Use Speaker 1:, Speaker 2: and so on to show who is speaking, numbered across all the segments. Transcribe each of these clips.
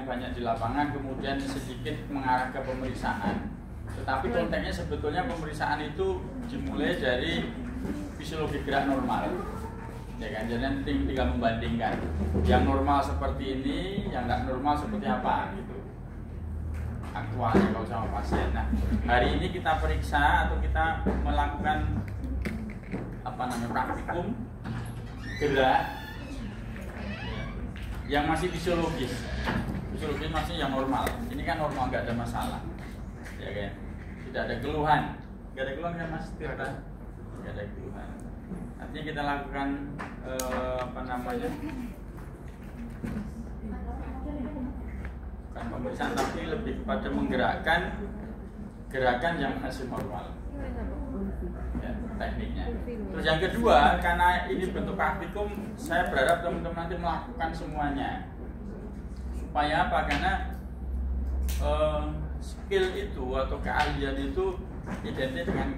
Speaker 1: banyak di lapangan, kemudian sedikit mengarah ke pemeriksaan. Tetapi konteksnya sebetulnya pemeriksaan itu dimulai dari fisiologi gerak normal, ya kan? Jadi tinggal membandingkan yang normal seperti ini, yang nggak normal seperti apa gitu. Aktualnya kalau sama pasien. Nah, hari ini kita periksa atau kita melakukan praktikum gerak yang masih fisiologis maksudnya yang normal. Ini kan normal, nggak ada masalah, ya kan? Tidak ada keluhan, kan Mas Tirta? Nggak ada keluhan. Artinya kita lakukan bukan pemeriksaan, tapi lebih kepada menggerakkan gerakan yang masih normal, ya, tekniknya. Terus yang kedua, karena ini bentuk praktikum, saya berharap teman-teman nanti melakukan semuanya. Supaya apa? Karena skill itu atau keahlian itu identik dengan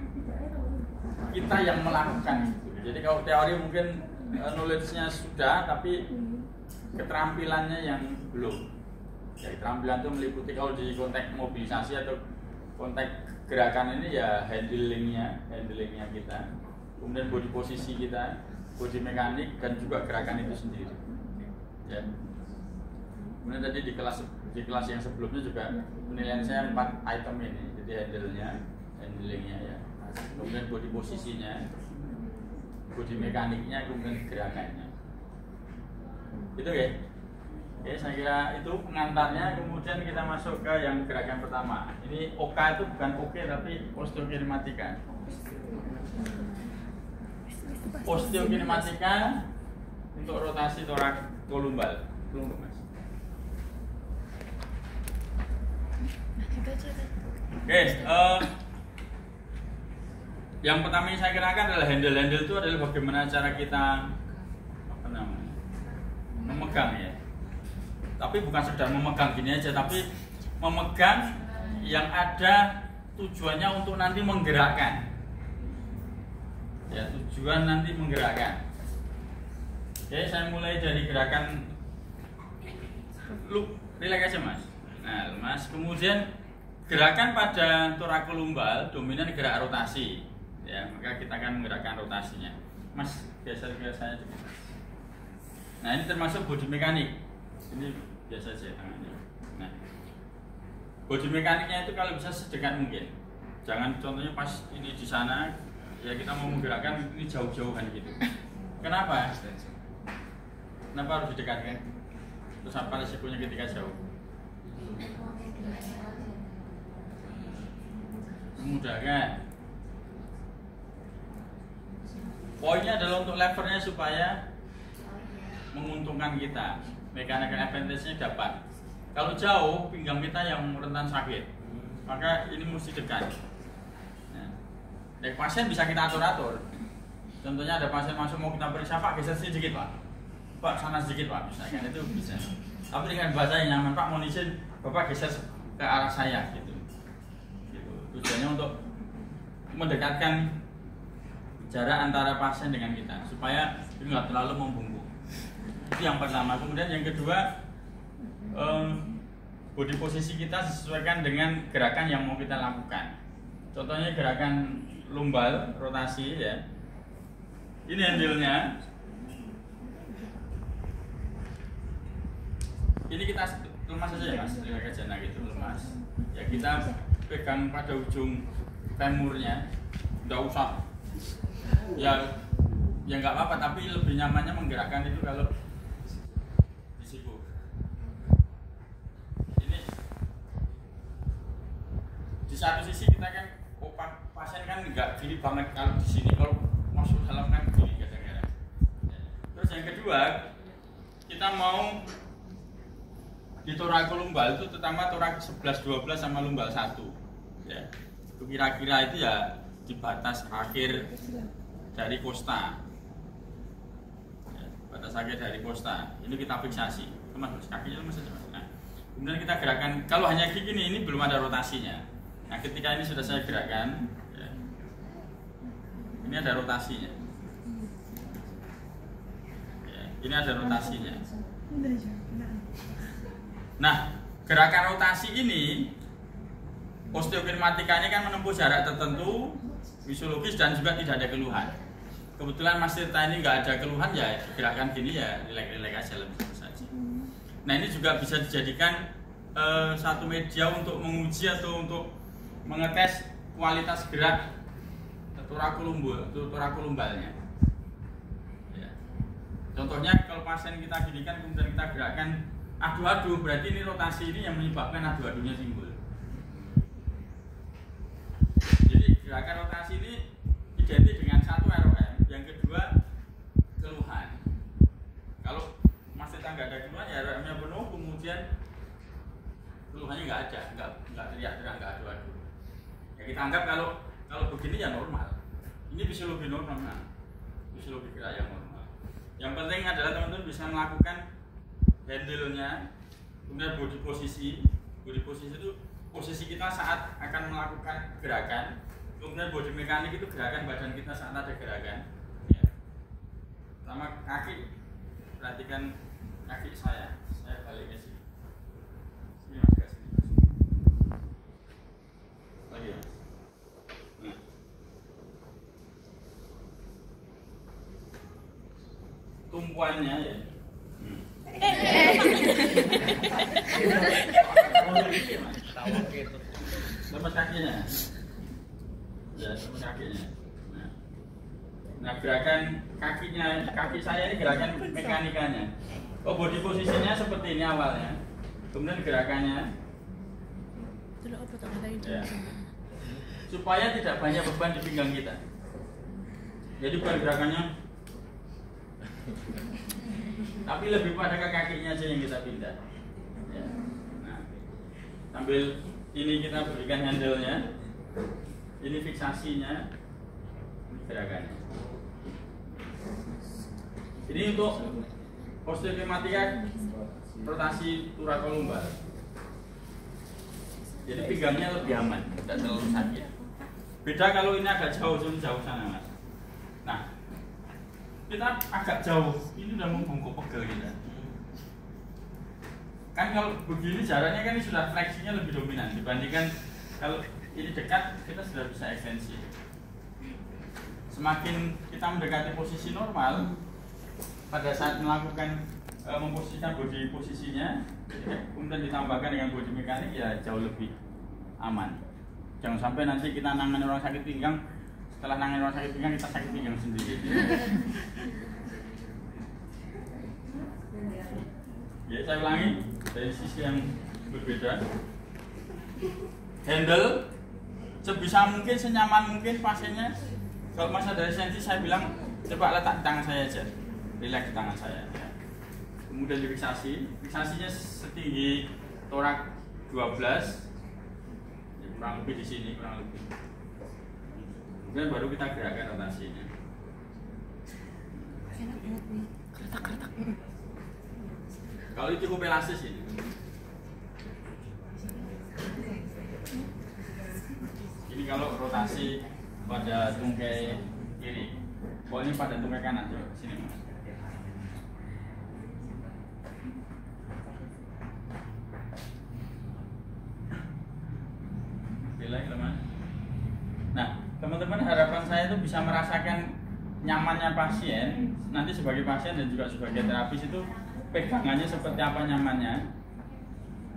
Speaker 1: kita yang melakukan itu. Jadi kalau teori mungkin knowledge-nya sudah, tapi keterampilannya yang belum. Ya, keterampilan itu meliputi kalau di konteks mobilisasi atau konteks gerakan ini ya handlingnya kita, kemudian body posisi kita, body mekanik, dan juga gerakan itu sendiri. Ya. Kemudian tadi di kelas yang sebelumnya juga penilaian saya 4 item ini, jadi handlingnya ya, kemudian body posisinya, body mekaniknya, kemudian gerakannya. Itu ya. Oke, saya kira itu pengantarnya. Kemudian kita masuk ke yang gerakan pertama. Ini OK itu bukan OK tapi osteokinematika. Osteokinematika untuk rotasi torak kolumbal. Oke, yang pertama yang saya kirakan adalah handle itu adalah bagaimana cara kita memegang ya. Tapi bukan sekedar memegang gini aja, tapi memegang yang ada tujuannya untuk nanti menggerakkan. Ya, tujuan nanti menggerakkan. Oke, saya mulai dari gerakan relax aja Mas. Nah, Mas, kemudian gerakan pada torakolumbal dominan gerak rotasi. Ya, maka kita akan menggerakkan rotasinya. Mas, geser-geser dikit. Nah, ini termasuk body mekanik. Ini biasa saja tangannya. Nah, body mekaniknya itu kalau bisa sedekat mungkin. Jangan contohnya pas ini di sana, ya kita mau menggerakkan ini jauh-jauhan gitu. Kenapa? Kenapa harus didekatkan? Terus apa resikonya ketika jauh? Memudahkan. Poinnya adalah untuk levernya supaya menguntungkan kita. Mechanical advantage-nya dapat. Kalau jauh, pinggang kita yang rentan sakit, maka ini mesti dekat. Nah, pasien bisa kita atur-atur. Contohnya ada pasien masuk mau kita periksa, Pak geser sedikit Pak. Pak sana sedikit Pak, misalkan itu bisa. Tapi dengan bahasa yang nyaman, Pak mohon izin Bapak geser ke arah saya gitu. Tujuannya untuk mendekatkan jarak antara pasien dengan kita supaya ini nggak terlalu membungkuk. Itu yang pertama. Kemudian yang kedua, body posisi kita disesuaikan dengan gerakan yang mau kita lakukan. Contohnya gerakan lumbal rotasi ya. Ini handle-nya. Ini kita lemas saja ya Mas, relax aja gitu lemas. Ya kita pegang pada ujung femurnya, nggak usah. Ya nggak apa-apa, tapi lebih nyamannya menggerakkan itu kalau disiku. Ini di satu sisi kita kan, pasien kan nggak gini banget kalau di sini, kalau masuk dalam kan gini kadang-kadang. Terus yang kedua, kita mau di torakolumbal itu terutama torak 11-12 sama lumbal 1 ya. Itu kira-kira itu ya di batas akhir dari kosta ya, batas akhir dari kosta ini kita fiksasi Mas, kakinya lemas saja Mas. Nah, kemudian kita gerakan, kalau hanya gini ini belum ada rotasinya. Nah ketika ini sudah saya gerakan ya, ini ada rotasinya ya, ini ada rotasinya. Nah, gerakan rotasi ini osteokinematikanya kan menempuh jarak tertentu, fisiologis dan juga tidak ada keluhan. Kebetulan Mas Tirta ini nggak ada keluhan, ya gerakan gini ya rileks-rileks aja, lebih saja. Nah ini juga bisa dijadikan satu media untuk menguji atau untuk mengetes kualitas gerak thoracolumbalnya. Ya. Contohnya kalau pasien kita gini kan kemudian kita gerakkan adu-adu, berarti ini rotasi ini yang menyebabkan adu-adunya timbul. Jadi gerakan rotasi ini identik dengan satu ROM, yang kedua keluhan. Kalau masih nggak ada keluhan ya ROM-nya penuh, kemudian keluhannya nggak ada, nggak teriak-teriak, nggak adu-adu. Ya kita anggap kalau begini ya normal. Ini fisiologi normal, fisiologi gerak yang normal. Yang penting adalah teman-teman bisa melakukan handle-nya, kemudian body posisi. Body posisi itu posisi kita saat akan melakukan gerakan, kemudian body mekanik itu gerakan badan kita saat ada gerakan. Ya. Sama kaki, perhatikan kaki saya balik ke sini. Sini mas, ke sini. Lagi ya. Nah. Tumpuannya ya. Lepas kakinya. Ya, lepas kakinya. Nah, gerakan kaki saya ini gerakan mekanikanya. Oh, body posisinya seperti ini awalnya. Kemudian gerakannya. Ya. Supaya tidak banyak beban di pinggang kita. Jadi bukan gerakannya, tapi lebih pada ke kakinya aja yang kita pindah. Ya. Nah, sambil ini kita berikan handle-nya, ini fiksasinya, ini gerakannya. Ini untuk osteokinematika rotasi thoracolumbar. Jadi pinggangnya lebih aman, tidak terlalu sakit. Beda kalau ini agak jauh sana mas. Nah, kita agak jauh, ini udah membungkuk pegel kita. Kan kalau begini jaraknya kan ini sudah fleksinya lebih dominan dibandingkan kalau ini dekat kita sudah bisa ekstensi. Semakin kita mendekati posisi normal, pada saat melakukan memposisikan body posisinya, kemudian ditambahkan dengan body mekanik ya jauh lebih aman. Jangan sampai nanti kita nangani orang sakit pinggang, setelah nangani orang sakit pinggang kita sakit pinggang sendiri. Ya, saya ulangi dari sisi yang berbeda. Handle sebisa mungkin, senyaman mungkin pasiennya. Kalau masa dari sensi saya bilang coba letak di tangan saya aja, relax di tangan saya. Ya. Kemudian difiksasi, fiksasinya setinggi torak 12, ya, kurang lebih di sini, kurang lebih. Kemudian baru kita gerakkan rotasinya.
Speaker 2: Kertak-kertak.
Speaker 1: Kalau itu cukup elastis ini. Ini kalau rotasi pada tungkai kiri. Oh ini pada tungkai kanan, coba sini mas. Nah, teman-teman harapan saya itu bisa merasakan nyamannya pasien nanti sebagai pasien dan juga sebagai terapis itu pegangannya seperti apa nyamannya,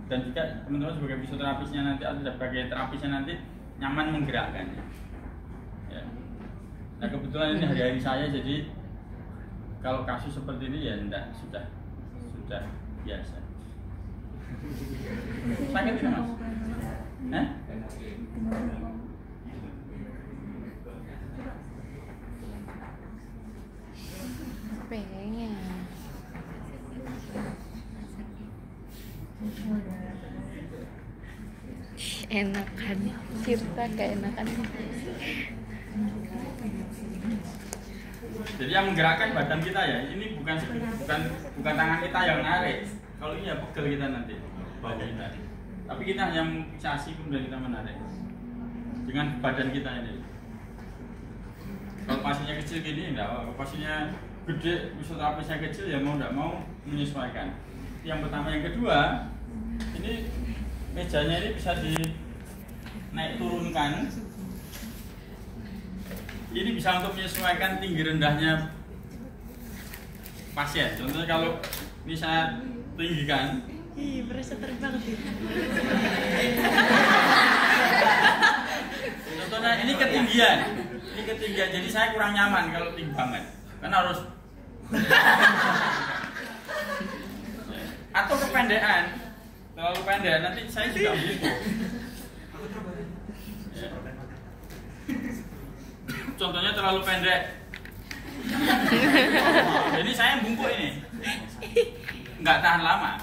Speaker 1: dan juga teman-teman sebagai fisioterapisnya nanti atau sebagai terapisnya nanti nyaman menggerakkannya. Ya. Nah kebetulan ini hari-hari saya, jadi kalau kasus seperti ini ya enggak, sudah biasa. Sakit tidak mas?
Speaker 2: Pengen. Enakan, Tirta keenakan.
Speaker 1: Jadi yang menggerakkan badan kita ya, ini bukan tangan kita yang narik. Kalau ini ya pegel kita nanti, bahu kita. Tapi kita hanya memfiksasi kemudian kita menarik dengan badan kita ini. Kalau pasiennya kecil gini enggak, kalau pasiennya gede, fisioterapisnya kecil ya mau enggak mau menyesuaikan. Yang pertama, yang kedua, ini mejanya ini bisa dinaik turunkan. Ini bisa untuk menyesuaikan tinggi rendahnya pasien. Contohnya kalau ini saya tinggikan,
Speaker 2: berasa terbang sih.
Speaker 1: contohnya ini ketinggian, jadi saya kurang nyaman kalau tinggi banget, karena harus atau kependekan, terlalu pendek nanti saya juga begitu. Contohnya terlalu pendek, jadi saya bungkuk ini nggak tahan lama.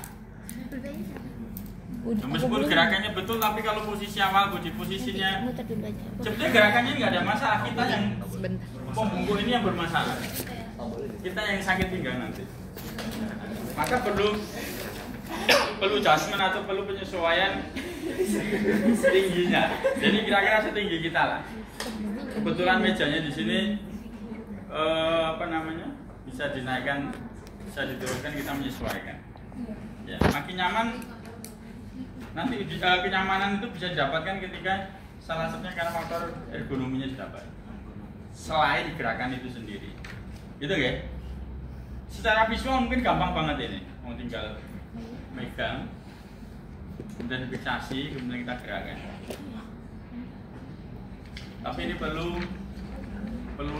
Speaker 1: Meskipun gerakannya betul, tapi kalau posisi awal, posisinya sebetulnya gerakannya nggak ada masalah. Kita yang membungkuk ini yang bermasalah, kita yang sakit pinggang nanti. Maka perlu adjustment atau perlu penyesuaian tingginya. Jadi kira-kira setinggi kita lah. Kebetulan mejanya di sini bisa dinaikkan, bisa diturunkan, kita menyesuaikan. Ya, makin nyaman nanti kenyamanan itu bisa didapatkan ketika salah satunya karena faktor ergonominya didapat. Selain gerakan itu sendiri, gitu ya. Secara visual mungkin gampang banget ini, mau tinggal megang, kemudian fiksasi, kemudian kita gerakan. Tapi ini perlu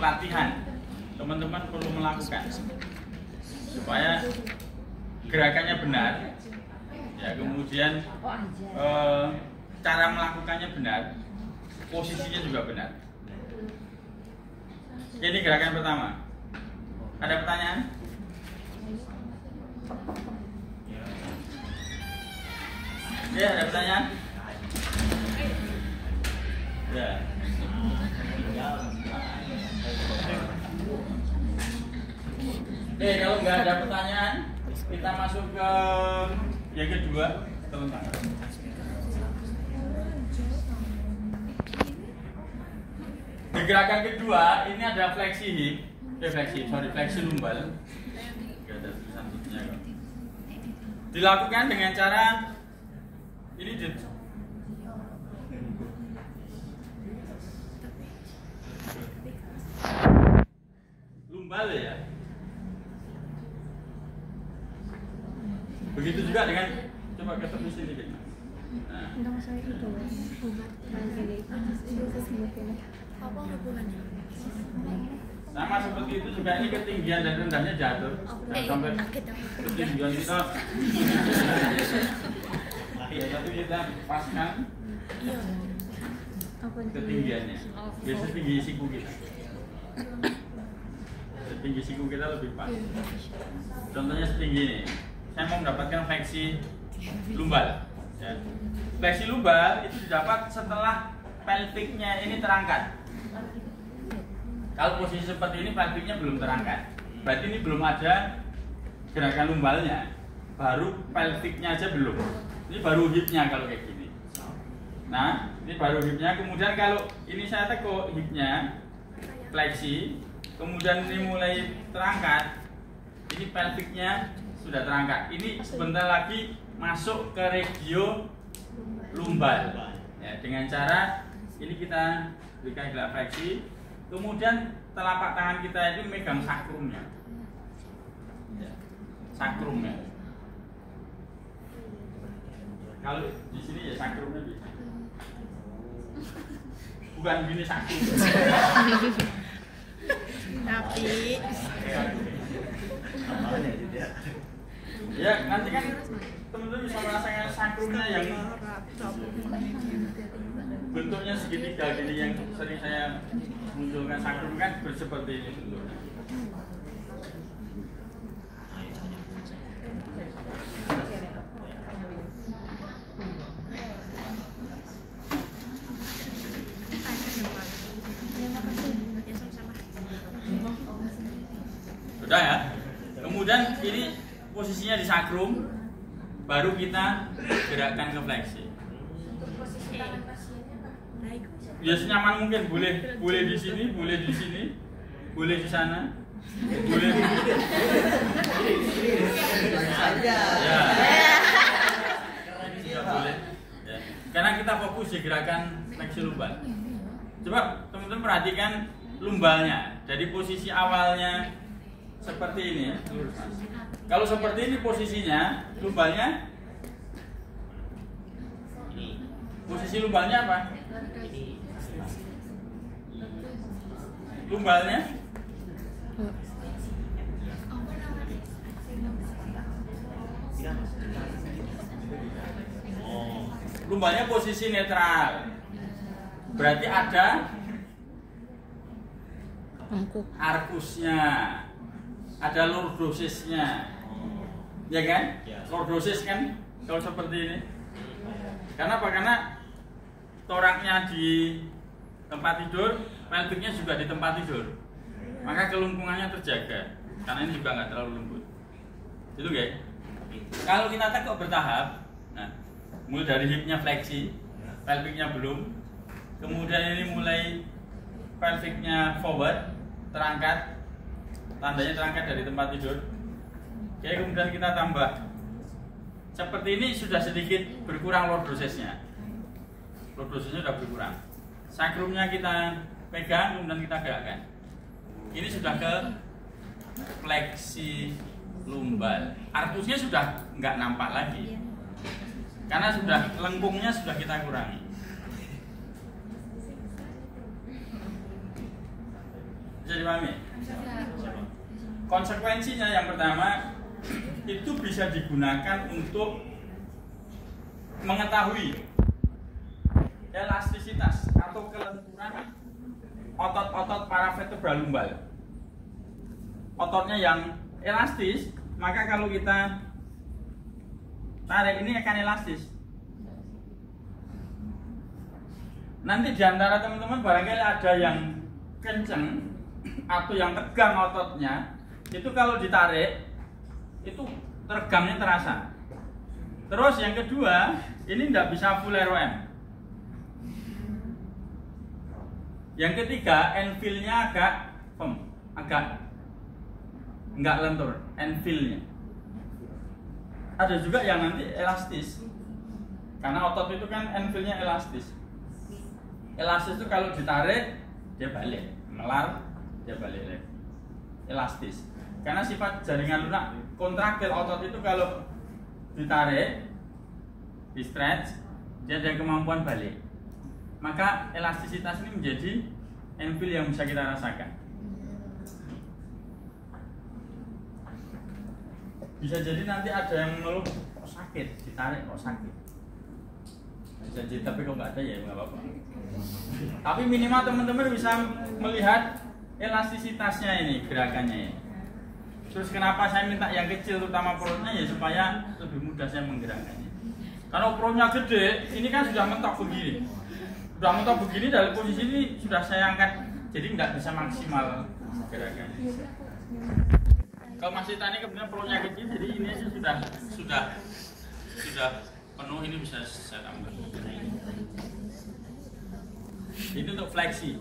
Speaker 1: latihan. Teman-teman perlu melakukan supaya gerakannya benar. Ya, kemudian cara melakukannya benar, posisinya juga benar. Ini gerakan pertama. Ada pertanyaan? Ya, ada pertanyaan? Ya. Oke, kalau nggak ada pertanyaan, kita masuk ke yang kedua, teman-teman. Di gerakan kedua ini ada fleksi hip, fleksi lumbal. Gak ada tulisan tulisnya kok. Dilakukan dengan cara ini lumbal ya. Begitu juga dengan coba ke tepi sini gitu. Nah.
Speaker 3: Apa hubungannya?
Speaker 1: Sama seperti itu juga, ini ketinggian dan rendahnya jatuh. Sampai ketinggian kita. Tapi kita paskan ketinggiannya. Biasanya tinggi siku kita. Tinggi siku kita lebih pas. Contohnya setinggi ini. Saya mau mendapatkan fleksi lumbal. Ya. Fleksi lumbal itu didapat setelah pelviknya ini terangkat. Kalau posisi seperti ini pelviknya belum terangkat, berarti ini belum ada gerakan lumbalnya. Baru pelviknya aja belum. Ini baru hipnya kalau kayak gini. Nah, ini baru hipnya. Kemudian kalau ini saya tekuk hipnya, fleksi, kemudian ini mulai terangkat. Ini pelviknya sudah terangkat. Ini sebentar lagi masuk ke regio lumbal. Ya, dengan cara ini kita berikan gerak fleksi, kemudian telapak tangan kita itu megang sakrumnya. Ya, sakrumnya. Kalau di sini ya sakrumnya bisa. Bukan gini sakrum.
Speaker 3: Tapi
Speaker 1: ya nanti kan teman-teman bisa merasakan sakrumnya yang bentuknya segitiga gini, yang sering saya munculkan. Sakrum kan seperti ini bentuknya. Sudah ya. Kemudian ini posisinya di sakrum, baru kita gerakkan ke fleksi. Ya senyaman mungkin, boleh di sini, boleh di sini, boleh di sana, boleh di ya. Ini sudah boleh. Karena kita fokus di gerakan fleksi lumbal. Coba teman-teman perhatikan lumbalnya. Dari posisi awalnya seperti ini. Kalau seperti ini posisinya, lumbalnya, posisi lumbalnya apa? Lumbalnya lumbalnya posisi netral. Berarti ada arkusnya, ada lordosisnya, ya kan? Lordosis kan kalau seperti ini. Karena apa? Karena toraknya di tempat tidur, pelviknya juga di tempat tidur, maka kelungkungannya terjaga. Karena ini juga nggak terlalu lembut. Itu guys. Kalau kita tekuk bertahap, nah, mulai dari hipnya fleksi, pelviknya belum, kemudian ini mulai pelviknya forward, terangkat, tandanya terangkat dari tempat tidur. Oke, kemudian kita tambah. Seperti ini sudah sedikit berkurang lordosisnya. Lordosisnya sudah berkurang. Sakrumnya kita pegang, kemudian kita gerakkan. Ini sudah ke fleksi lumbal. Arkusnya sudah nggak nampak lagi, karena sudah lengkungnya sudah kita kurangi. Bisa dipahami? Konsekuensinya yang pertama, itu bisa digunakan untuk mengetahui elastisitas atau kelenturan otot-otot paravertebral lumbal. Ototnya yang elastis, maka kalau kita tarik ini akan elastis. Nanti diantara teman-teman barangkali ada yang kenceng atau yang tegang ototnya, itu kalau ditarik itu teregangnya terasa. Terus yang kedua, ini tidak bisa full ROM. Yang ketiga, end-feel-nya agak firm, agak nggak lentur, end-feel-nya. Ada juga yang nanti elastis, karena otot itu kan end-feel-nya elastis. Elastis itu kalau ditarik dia balik, melar dia balik lagi. Elastis, karena sifat jaringan lunak kontraktil otot itu kalau ditarik, di stretch, dia ada kemampuan balik. Maka elastisitas ini menjadi end-feel yang bisa kita rasakan. Bisa jadi nanti ada yang mengeluh kok sakit, ditarik kok sakit. Bisa jadi, tapi kalau nggak ada ya nggak apa-apa. Tapi minimal teman-teman bisa melihat elastisitasnya ini, gerakannya ini. Terus kenapa saya minta yang kecil terutama perutnya ya supaya lebih mudah saya menggerakkannya. Kalau perutnya gede, ini kan sudah mentok begini. Sudah mentok begini dari posisi ini sudah saya angkat, jadi nggak bisa maksimal gerakannya. Kalau masih tani kemudian perutnya kecil, jadi ini aja sudah penuh, ini bisa saya tambah. Itu untuk fleksi.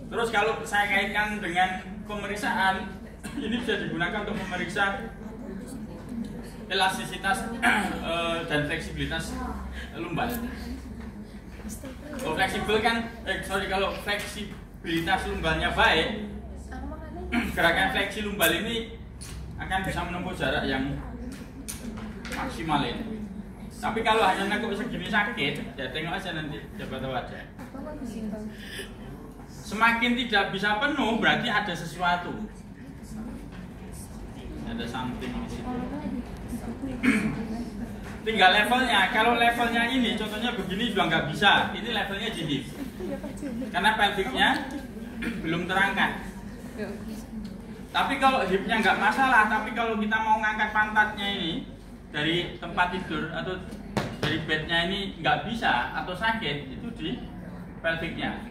Speaker 1: Terus kalau saya kaitkan dengan pemeriksaan, ini bisa digunakan untuk memeriksa elastisitas dan fleksibilitas lumbal. Kalau fleksibel kan, kalau fleksibilitas lumbalnya baik, gerakan fleksi lumbal ini akan bisa menempuh jarak yang maksimal ini. Tapi kalau hanya nekuk segini sakit, ya tengok aja nanti, coba tahu aja. Semakin tidak bisa penuh berarti ada sesuatu, ada something di situ. Tinggal levelnya. Kalau levelnya ini, contohnya begini juga nggak bisa. Ini levelnya di hip, karena pelviknya belum terangkat. Tapi kalau hipnya nggak masalah, tapi kalau kita mau ngangkat pantatnya ini dari tempat tidur atau dari bednya ini nggak bisa atau sakit, itu di pelviknya,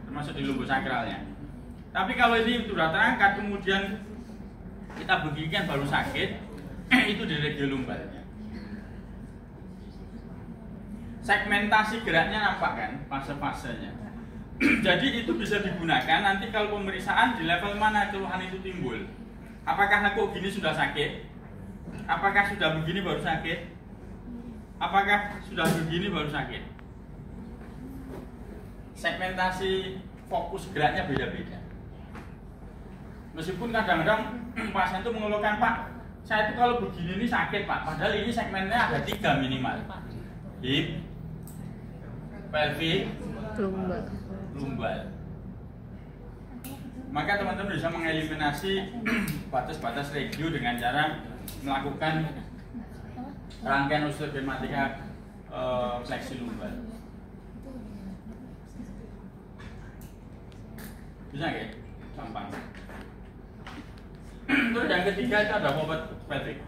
Speaker 1: termasuk di lumbus sakralnya. Tapi kalau ini sudah terangkat kemudian kita beginikan baru sakit, itu di radial lumbalnya. Segmentasi geraknya nampak kan, fase-fasenya. Jadi itu bisa digunakan nanti kalau pemeriksaan di level mana keluhan itu timbul. Apakah nekuk gini sudah sakit? Apakah sudah begini baru sakit? apakah sudah begini baru sakit? Segmentasi fokus geraknya beda-beda. Meskipun kadang-kadang pasien itu mengeluhkan, Pak, saya itu kalau begini ini sakit, Pak. Padahal ini segmennya ada 3 minimal. Hip, pelvic, lumbal. Maka teman-teman bisa mengeliminasi batas-batas regio dengan cara melakukan rangkaian osteodermatika fleksi lumbal. Bisa nggak? Gampang. Terus yang ketiga itu ada bobot pelvic.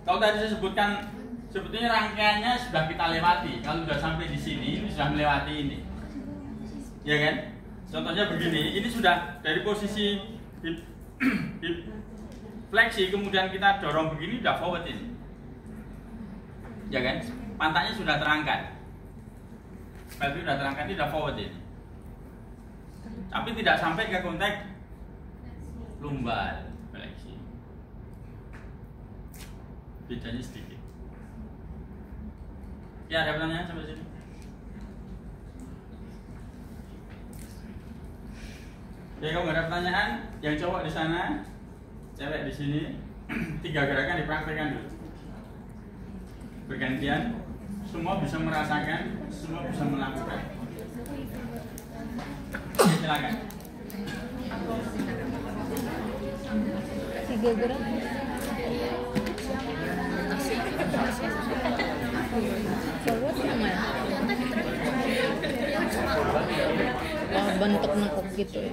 Speaker 1: Kalau tadi saya sebutkan, sebetulnya rangkaiannya sudah kita lewati. Kalau sudah sampai di sini, ini sudah melewati ini, ya kan? Contohnya begini, ini sudah dari posisi hip fleksi, kemudian kita dorong begini, udah forward ini, ya kan? Pantatnya sudah terangkat, pelvic sudah terangkat, ini sudah forward ini, tapi tidak sampai ke konteks lumbal fleksi. Bedanya sedikit. Ya, ada pertanyaan sampai sini? Ya, kalau nggak ada pertanyaan, yang cowok di sana, cewek di sini, 3 gerakan dipraktekkan dulu. Bergantian, semua bisa merasakan, semua bisa melakukan. Silakan.
Speaker 2: 3 gerak. Forward sama ya? Oh, bentuk nekuk gitu ya.